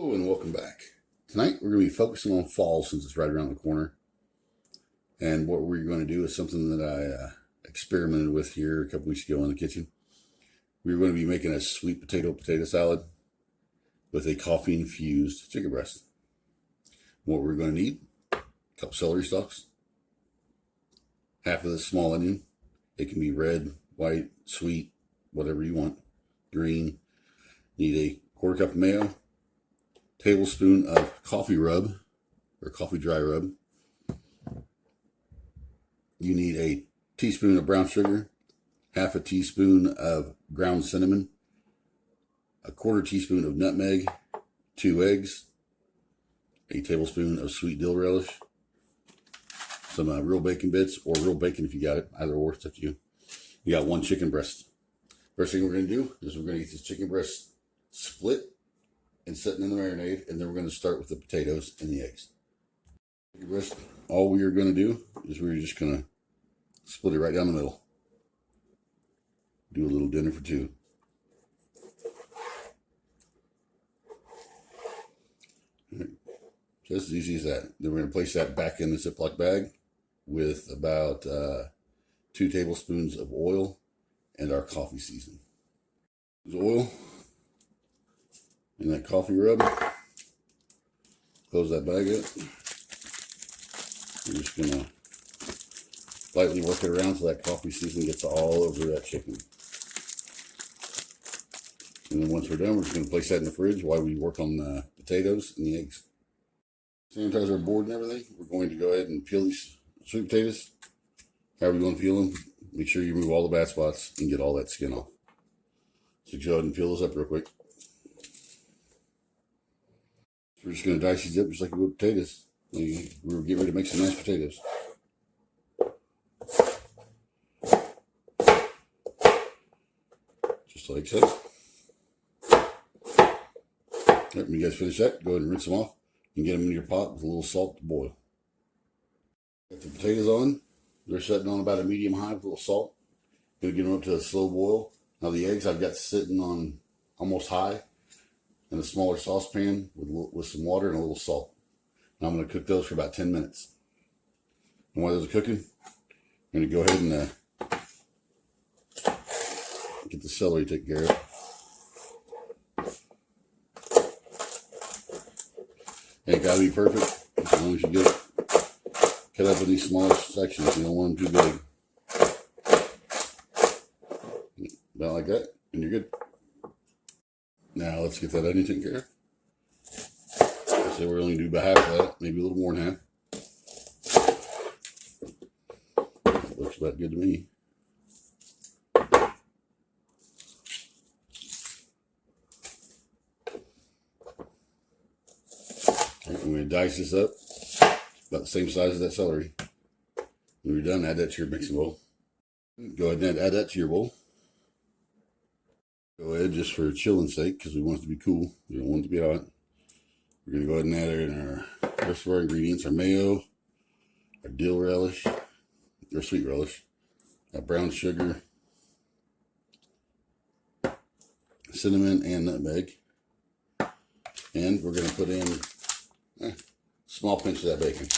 Hello and welcome back. Tonight we're going to be focusing on fall since it's right around the corner. And what we're going to do is something that I experimented with here a couple weeks ago in the kitchen. We're going to be making a sweet potato salad with a coffee infused chicken breast. What we're going to need: a couple celery stalks, half of this small onion. It can be red, white, sweet, whatever you want. Green. Need a quarter cup of mayo, tablespoon of coffee rub or coffee dry rub. You need a teaspoon of brown sugar, half a teaspoon of ground cinnamon, a quarter teaspoon of nutmeg, 2 eggs, a tablespoon of sweet dill relish, some real bacon bits or real bacon if you got it, either or, it's up to you. You got 1 chicken breast. First thing we're going to do is we're going to get this chicken breast split and setting in the marinade, and then we're going to start with the potatoes and the eggs. All we are going to do is we're just going to split it right down the middle. Do a little dinner for 2. Right. Just as easy as that. Then we're going to place that back in the Ziploc bag with about 2 tablespoons of oil and our coffee seasoning. There's oil and that coffee rub. Close that bag up. We're just going to lightly work it around so that coffee seasoning gets all over that chicken. And then once we're done, we're just going to place that in the fridge while we work on the potatoes and the eggs. Sanitize our board and everything. We're going to go ahead and peel these sweet potatoes. However you want to peel them, make sure you remove all the bad spots and get all that skin off. So go ahead and peel those up real quick. We're just going to dice these up just like we would potatoes. We're getting ready to make some nice potatoes. Just like so. Right, when you guys finish that, go ahead and rinse them off and get them in your pot with a little salt to boil. Got the potatoes on. They're setting on about a medium high with a little salt. Going to get them up to a slow boil. Now the eggs I've got sitting on almost high in a smaller saucepan with some water and a little salt. And I'm going to cook those for about 10 minutes. And while those are cooking, I'm going to go ahead and get the celery taken care of. Ain't got to be perfect, as long as you get it cut up in these smaller sections. You don't want them too big. About like that, and you're good. Now let's get that onion taken care of. So we're only going to do about half of that, maybe a little more than half. That looks about good to me. Okay, I'm going to dice this up about the same size as that celery. When you're done, add that to your mixing bowl. Go ahead and add that to your bowl. Go ahead, just for chilling's sake, because we want it to be cool. We don't want it to be hot. We're going to go ahead and add in our rest of our ingredients: our mayo, our dill relish, or sweet relish, our brown sugar, cinnamon, and nutmeg. And we're going to put in a small pinch of that bacon.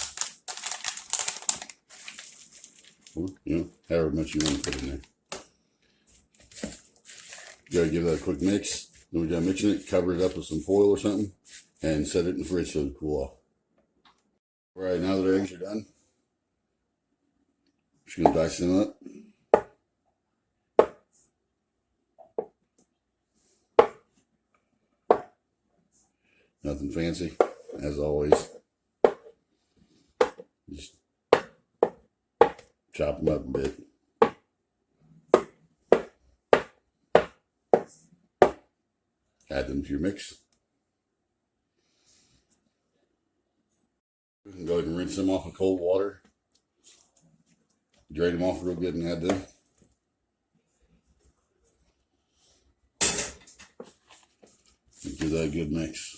You know, however much you want to put in there. You gotta give that a quick mix. When we're done mixing it, cover it up with some foil or something and set it in the fridge so it'll cool off. All right, now that our eggs are done, just gonna dice them up. Nothing fancy, as always. Just chop them up a bit. Add them to your mix. You can go ahead and rinse them off with cold water. Drain them off real good and add them. And give that a good mix.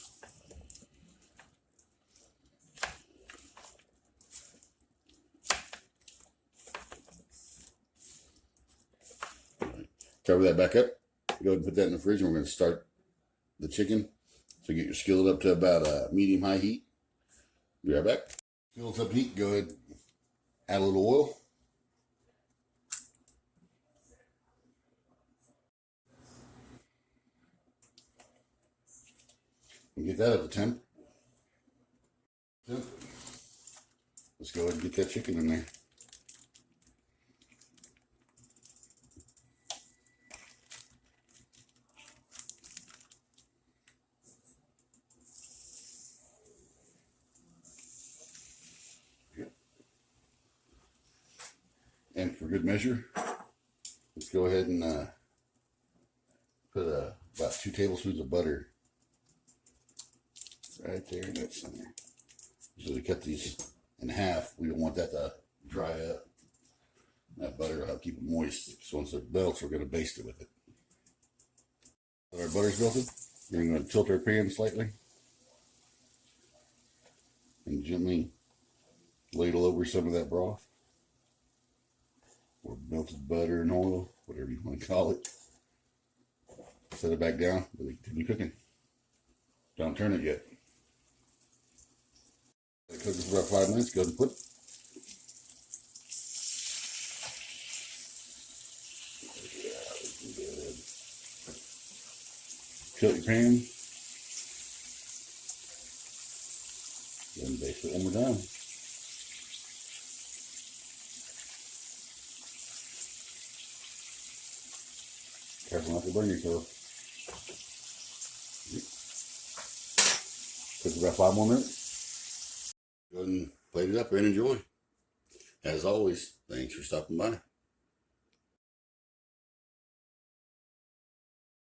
Right. Cover that back up. Go ahead and put that in the fridge, and we're going to start the chicken So get your skillet up to about medium-high heat. Be right back. Skillet's up to heat. Go ahead, add a little oil. And get that up to temp. Let's go ahead and get that chicken in there. And for good measure, let's go ahead and put about 2 tablespoons of butter right there in that center. So we cut these in half. We don't want that to dry up. That butter will help keep it moist. So once it melts, we're going to baste it with it. When our butter's melted, we're going to tilt our pan slightly and gently ladle over some of that broth, or melted butter and oil, whatever you want to call it. Set it back down, but we continue cooking. Don't turn it yet. Let it cook for about 5 minutes. Go ahead and put tilt your pan. Then baste it one more time. Careful not to burn yourself. Cook for about 5 more minutes. Go ahead and plate it up and enjoy. As always, thanks for stopping by.